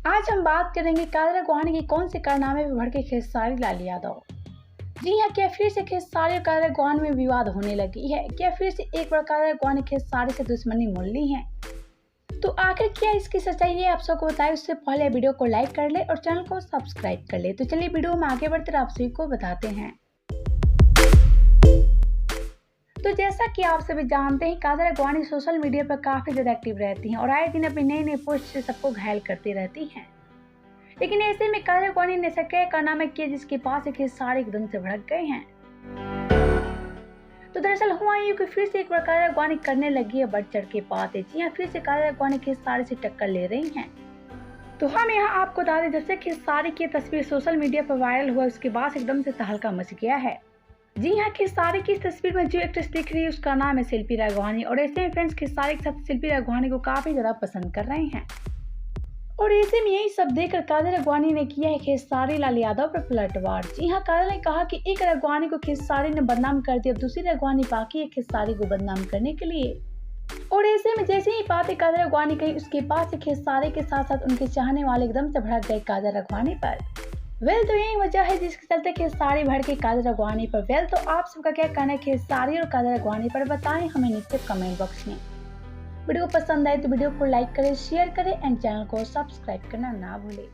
आज हम बात करेंगे कादर अडवाणी के कौन से कारनामे में भड़के खेसारी लाल यादव। जी हाँ, क्या फिर से खेसारी और कादर अडवाणी में विवाद होने लगी है? क्या फिर से एक बार कादर अडवाणी खेसारी से दुश्मनी मोल ली है? तो आखिर क्या इसकी सच्चाई है, आप सबको बताएं उससे पहले वीडियो को लाइक कर ले और चैनल को सब्सक्राइब कर ले। तो चलिए वीडियो में आगे बढ़ते आप सभी को बताते हैं। तो जैसा कि आप सभी जानते हैं, कादर अडवाणी सोशल मीडिया पर काफी ज्यादा एक्टिव रहती हैं और आए दिन अपने नए पोस्ट से सबको घायल करती रहती हैं। लेकिन ऐसे में कादर अडवाणी ने ऐसा क्या कारनामा किया जिसके पास एक खेसारी एकदम से भड़क गए हैं। तो दरअसल हुआ यूं कि फिर से एक बार कादर अडवाणी करने लगी है बढ़ चढ़ के बातें। जी हाँ, फिर से कादर अडवाणी खेसारी से टक्कर ले रही हैं। तो हम यहाँ आपको बता दें, जब से खेसारी की तस्वीर सोशल मीडिया पर वायरल हुआ उसके बाद एकदम से तहलका मच गया है। जी हाँ, खेसारी की तस्वीर में जो एक्ट्रेस दिख रही है उसका नाम है शिल्पी राघवानी और ऐसे में फैंस खेसारी के साथ शिल्पी राघवानी को काफी ज्यादा पसंद कर रहे हैं। और ऐसे में यही सब देखकर कादर अडवाणी ने किया है खेसारी लाल यादव पर पलटवार। जी हाँ, कादर ने कहा कि एक अडवाणी को खेसारी ने बदनाम कर दिया, अब दूसरी अडवाणी बाकी है खेसारी को बदनाम करने के लिए। और ऐसे में जैसे ही बातें कादर अडवाणी कही उसके बाद से खेसारी के साथ साथ उनके चाहने वाले एकदम से भड़क गए कादर अडवाणी पर। तो यही वजह है जिसके चलते खेसारी भड़के कादर अडवाणी पर। तो आप सबका क्या कहना है खेसारी और कादर अडवाणी पर, बताएं हमें नीचे कमेंट बॉक्स में। वीडियो पसंद आए तो वीडियो को लाइक करें, शेयर करें एंड चैनल को सब्सक्राइब करना ना भूलें।